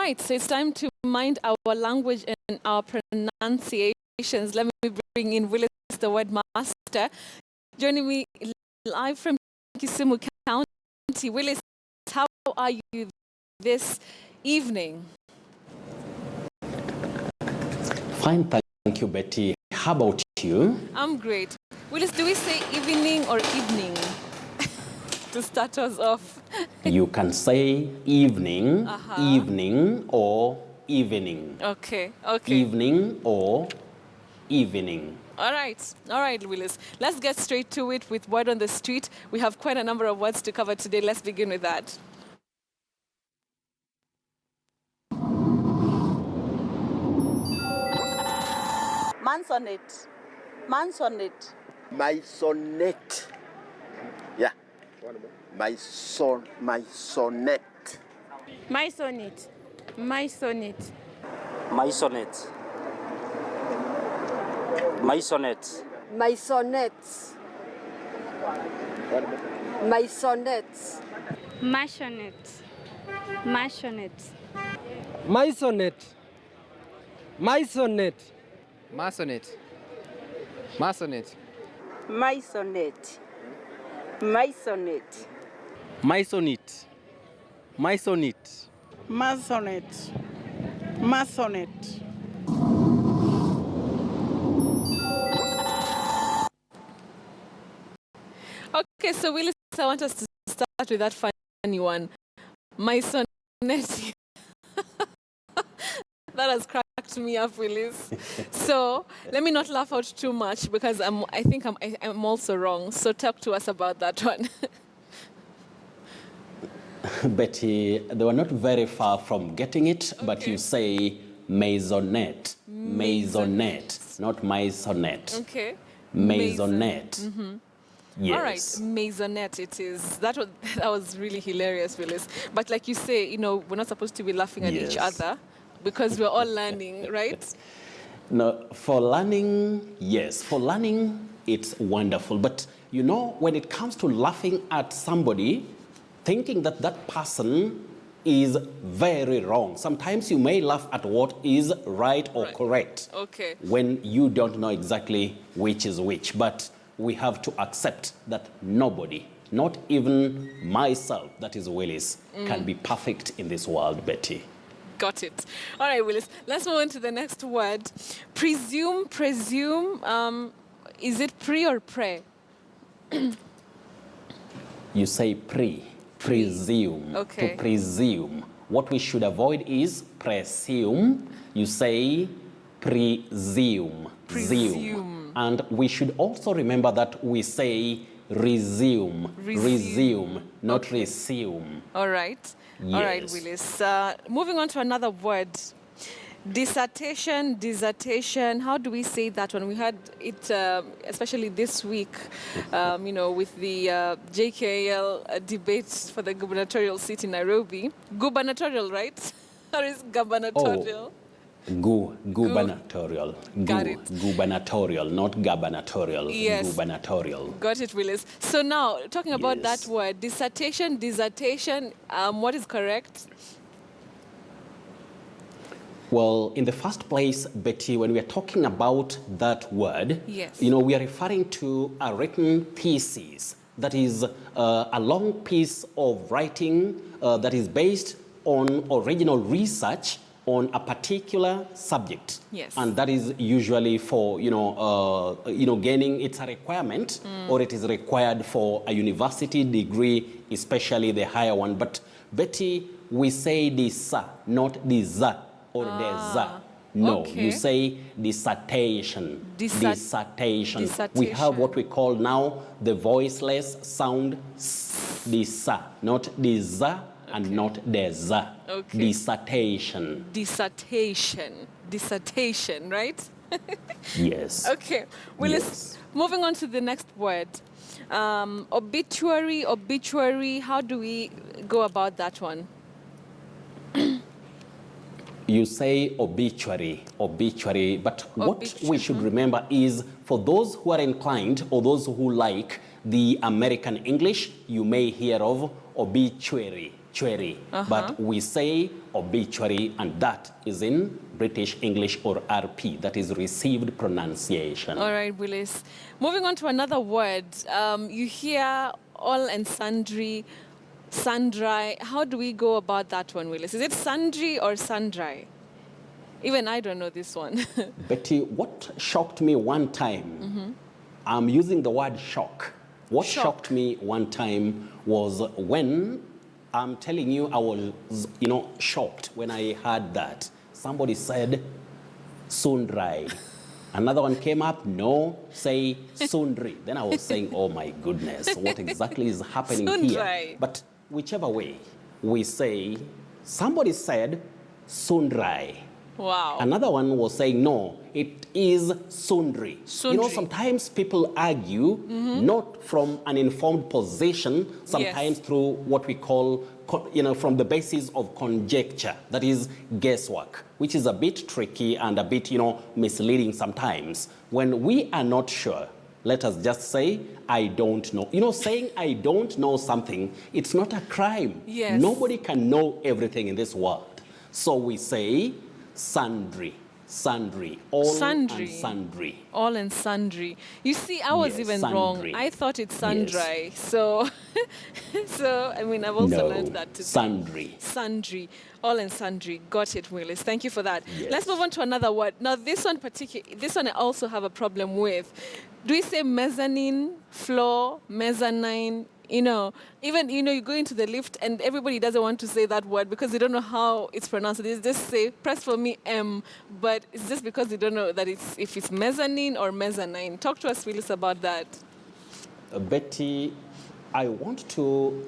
right, so it's time to mind our language and our pronunciations. Let me bring in Willice, the word master, joining me live from Kisumu County. Willice, how are you this evening? Fine, thank you, Betty. How about you? I'm great. Willice, do we say evening or evening to start us off? You can say evening, evening, or evening. Okay, okay. Evening or evening. All right, Willice. Let's get straight to it with Word on the Street. We have quite a number of words to cover today. Let's begin with that. Maisonette. Maisonette. Maisonette. Yeah. Maisonette. Maisonette. Maisonette. Maisonette. Maisonette. Maisonette. Maisonette. Maisonette. Maisonette. Maisonette. Maisonette. Maisonette. Maisonette. Maisonette. Maisonette. Maisonette. Maisonette. Maisonette. Maisonette. Okay, so Willice, I want us to start with that funny one. Maisonette. That has cracked me up, Willice. So let me not laugh out too much because I think I'm also wrong. So talk to us about that one. Betty, they were not very far from getting it, okay. But you say maisonette. Maisonette, not maisonette. Okay. Maisonette. Mm-hmm. Yes. All right, maisonette it is. That was really hilarious, Willice. But like you say, you know, we're not supposed to be laughing at each other because we're all learning, right? No, for learning, yes. For learning, it's wonderful. But, you know, when it comes to laughing at somebody, thinking that that person is very wrong. Sometimes you may laugh at what is right or correct. Okay. When you don't know exactly which is which. But we have to accept that nobody, not even myself, that is Willice, can be perfect in this world, Betty. Got it. All right, Willice, let's move on to the next word. Presume. Is it pre or pre? You say presume. Okay. To presume. What we should avoid is presume. You say presume. Presume. And we should also remember that we say resume, not resume. All right. Yes. All right, Willice. Moving on to another word. Dissertation. How do we say that one? We had it, especially this week, you know, with the JKL debate for the gubernatorial seat in Nairobi. Gubernatorial, right? Or is gubernatorial? Gubernatorial. Got it. Gubernatorial, not gubernatorial. Yes. Gubernatorial. Got it, Willice. So now, talking about that word, dissertation, what is correct? Well, in the first place, Betty, when we are talking about that word, you know, we are referring to a written thesis. That is a long piece of writing that is based on original research on a particular subject. Yes. And that is usually for, gaining, it's a requirement or it is required for a university degree, especially the higher one. But Betty, we say disa, not disa or desa. No, you say dissertation. Dissertation. We have what we call now the voiceless sound disa, not disa. And not desa. Okay. Dissertation, right? Yes. Okay. Well, let's moving on to the next word. Obituary. How do we go about that one? You say obituary, but what we should remember is for those who are inclined or those who like the American English, you may hear of obituary. obituary, but we say obituary, and that is in British English or RP, that is received pronunciation. All right, Willis. Moving on to another word. You hear all and sundry, sundry. How do we go about that one, Willis? Is it sundry or sundry? Even I don't know this one. Betty, what shocked me one time, I'm using the word shock. What shocked me one time was when, I'm telling you, I was, shocked when I heard that. Somebody said, sundry. Another one came up, no, say sundry. Then I was saying, oh my goodness, what exactly is happening here? But whichever way, we say, somebody said sundry. Wow. Another one was saying, no, it is sundry. Sometimes people argue, not from an informed position, sometimes through what we call, from the basis of conjecture, that is guesswork, which is a bit tricky and a bit, misleading sometimes. When we are not sure, let us just say, I don't know. Saying I don't know something, it's not a crime. Yes. Nobody can know everything in this world. So we say, sundry, all and sundry. All and sundry. You see, I was even sundry. wrong. I thought it's sundry. Yes. So, I've also learned that today. Sundry. All and sundry. Got it, Willis. Thank you for that. Yes. Let's move on to another word. Now, this one I also have a problem with. Do we say mezzanine, floor, mezzanine? Even, you go into the lift and everybody doesn't want to say that word because they don't know how it's pronounced. They just say, press for me, M. But it's just because they don't know that if it's mezzanine or mezzanine. Talk to us, Willis, about that. Betty, I want to,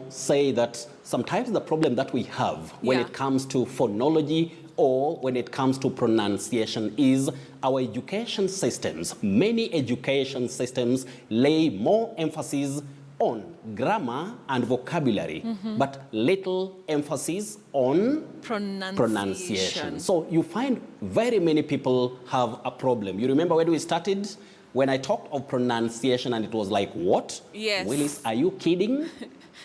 say that sometimes the problem that we have when it comes to phonology or when it comes to pronunciation is our education systems. Many education systems lay more emphasis on grammar and vocabulary, but little emphasis on pronunciation. So you find very many people have a problem. You remember when we started, when I talked of pronunciation and it was like, what? Yes. Willis, are you kidding?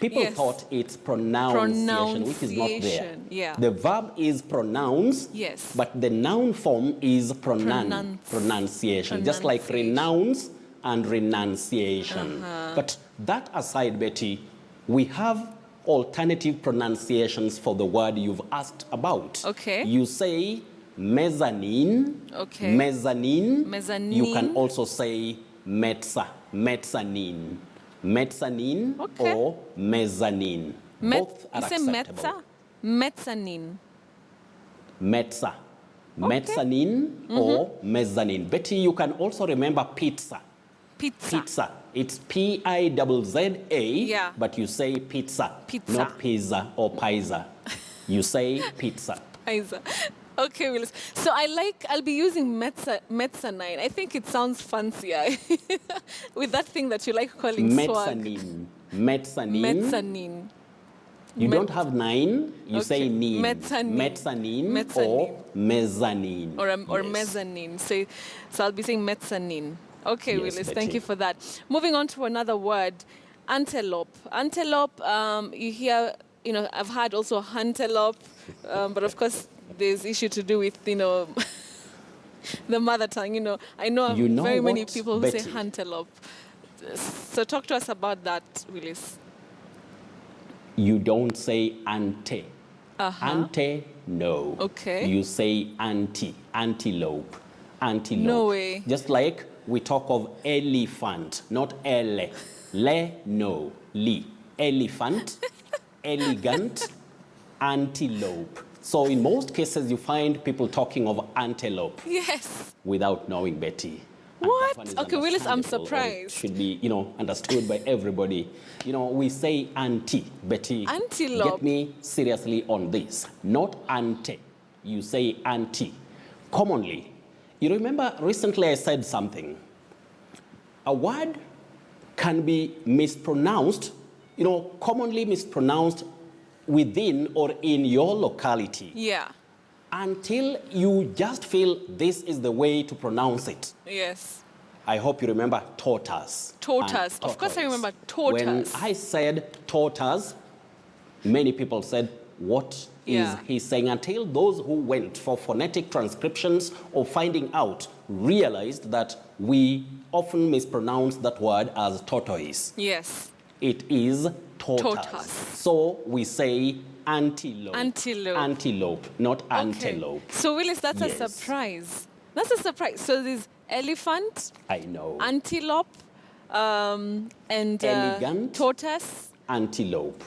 People thought it's pronunciation, which is not there. Yeah. The verb is pronounce, but the noun form is pronunciation, just like renounce and renunciation. But that aside, Betty, we have alternative pronunciations for the word you've asked about. Okay. You say mezzanine. Okay. Mezzanine. Mezzanine. You can also say mezzanine. Mezzanine or mezzanine. Both are acceptable. Mezzanine. Mezzanine or mezzanine. Betty, you can also remember pizza. Pizza. It's P-I-Z-Z-A, but you say pizza, not pizza or pizza. You say pizza. Pizza. Okay, Willis. So I'll be using mezzanine. I think it sounds fancier with that thing that you like calling mezzanine. Mezzanine. You don't have nine, you say nine. Mezzanine or mezzanine. Or mezzanine. So I'll be saying mezzanine. Okay, Yes, Willis, Betty. thank you for that. Moving on to another word, antelope. Antelope, you hear, I've had also antelope, but of course there's issue to do with, the mother tongue. I know very many people who Betty? say antelope. So talk to us about that, Willis. You don't say ante. Ante, no. Okay. You say antelope. No way. Just like we talk of elephant, not ele. Le, no. Li. Elephant, elegant, antelope. So in most cases, you find people talking of antelope. Yes. Without knowing, Betty. What? Okay, Willis, I'm surprised. It should be, understood by everybody. We say Betty. Antelope. Get me seriously on this. Not ante. You say anti. Commonly. You remember recently I said something. A word can be mispronounced, commonly mispronounced within or in your locality. Yeah. Until you just feel this is the way to pronounce it. Yes. I hope you remember tortoise. Tortoise. Of course I remember tortoise. When I said tortoise, Many people said, what is he saying? Until those who went for phonetic transcriptions or finding out realized that we often mispronounce that word as tortoise. Yes. It is tortoise. Tortoise. So we say antelope. Antelope. Antelope, not Okay. antelope. So Willis, that's a Yes. surprise. That's a surprise. So there's elephant, I know. antelope, and Elegant. tortoise. Antelope.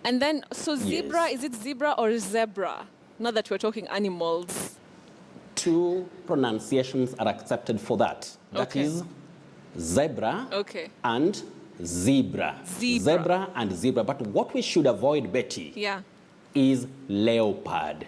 And then, so zebra, Yes. is it zebra or zebra? Not that we're talking animals. Two pronunciations are accepted for that. That Okay. is zebra Okay. and zebra. Zebra. Zebra and zebra. But what we should avoid, Betty, Yeah. is leopard.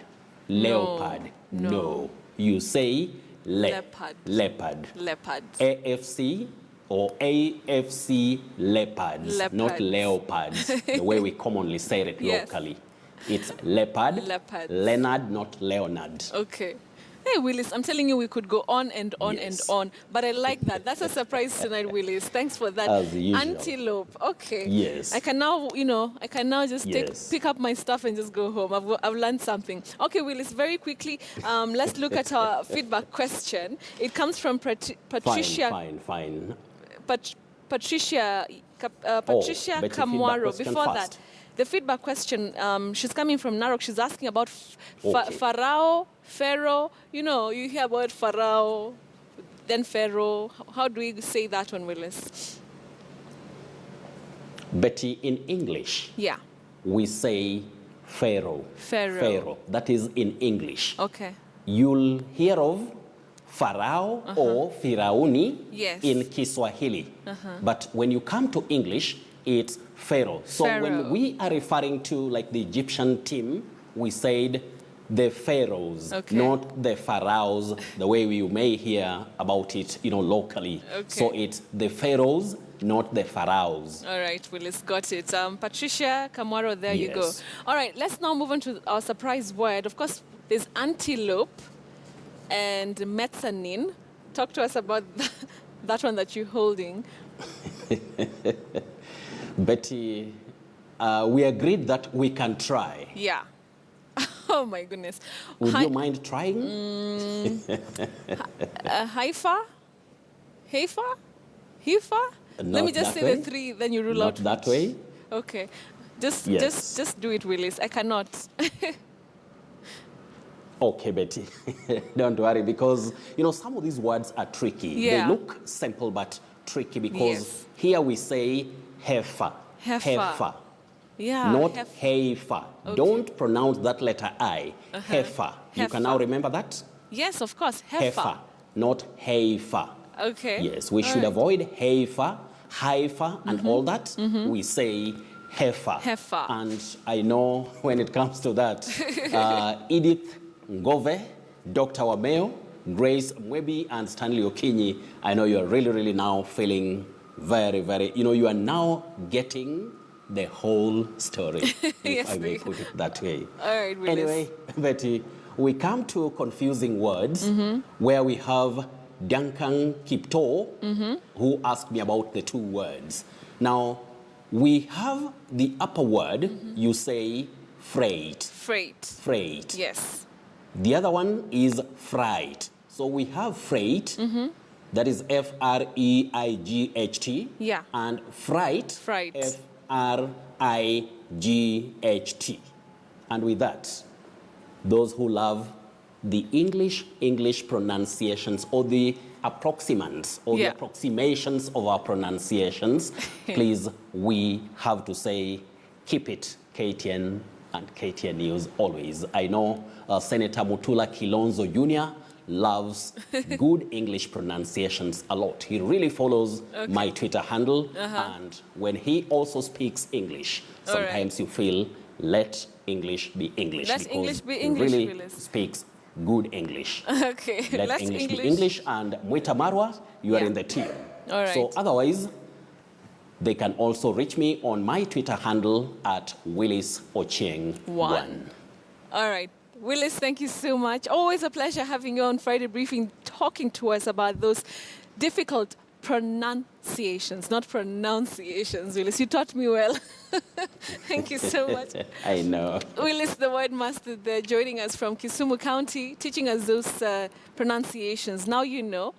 Leopard. No. You say Leopard. Leopard. Leopard. AFC or AFC leopards, not leopards, the way we commonly say it Yes. locally. It's leopard, Leopard. Leonard, not Leonard. Okay. Hey, Willis, I'm telling you, we could go on and on Yes. and on. But I like that. That's a surprise tonight, Willis. Thanks for that. As usual. Antelope. Okay. Yes. I can now, just Yes. pick up my stuff and just go home. I've learned something. Okay, Willis, very quickly, let's look at our feedback question. It comes from Patricia. Fine. Patricia Betty, feedback Kamwaro. question Before first. that, the feedback question, she's coming from Narok. She's asking about Okay. Pharaoh. You hear about Pharaoh, then Pharaoh. How do we say that one, Willis? Betty, in English, Yeah. we say Pharaoh. Pharaoh. That is in English. Okay. You'll hear of Pharaoh or Firauni Yes. in Kiswahili. But when you come to English, it's Pharaoh. So Pharaoh. when we are referring to like the Egyptian team, we said the pharaohs, Okay. not the pharaohs, the way we may hear about it, locally. Okay. So it's the pharaohs, not the pharaohs. All right, Willis, got it. Patricia Kamwaro, there you go. Yes. All right, let's now move on to our surprise word. Of course, there's antelope and mezzanine. Talk to us about that one that you're holding. Betty, we agreed that we can try. Yeah. Oh, my goodness. Would you mind trying? Haifa? Heifa? Heifa? Let Not me just that say way. the three, then you rule Not out. that way. Okay. Just do it, Willis. I cannot. Okay, Betty. Don't worry, because, some of these words are tricky. Yeah. They look simple, but tricky because Yes. here we say heifer. Heifer. Yeah. Not hef- heifer. Okay. Don't pronounce that letter I. Heifer. You can now Heifer. remember that? Yes, of course. Heifer. Heifer, not heifer. Okay. Yes, we All should right. avoid heifer, and all that. We say heifer. Heifer. And I know when it comes to that, Edith Ngove, Dr. Wameo, Grace Mwebi, and Stanley Okinyi, I know you're really, really now feeling very, very, you are now getting the whole story, if Yes, I may we- put it that way. All right, Willis. Anyway, Betty, we come to confusing words where we have Duncan Kipto, who asked me about the two words. Now, we have the upper word, you say freight. Freight. Yes. The other one is fright. So we have freight, that is F-R-E-I-G-H-T. Yeah. And fright, Fright. F-R-I-G-H-T. And with that, those who love the English pronunciations or the approximants or the Yeah. approximations of our pronunciations, please, we have to say, keep it KTN and KTN News always. I know Senator Mutula Kilonzo Jr. loves good English pronunciations a lot. He really follows my Twitter handle, and when he also speaks English, All right. sometimes you feel, let English be English. Let because English be he English, really Willis. speaks good English. Okay. Let Let's English be English, and Mwita Marwa, you are Yeah. in the team. All right. So otherwise, they can also reach me on my Twitter handle at Willice Ochieng 1. All right. Willis, thank you so much. Always a pleasure having you on Friday Briefing, talking to us about those difficult pronunciations, not pronunciations. Willice, you taught me well. Thank you so much. I know. Willice, the word master there, joining us from Kisumu County, teaching us those pronunciations. Now you know.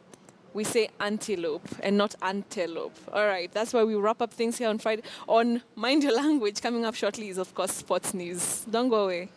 We say antelope and not antelope. All right, that's why we wrap up things here on Friday. On Mind Your Language, coming up shortly is, of course, sports news. Don't go away.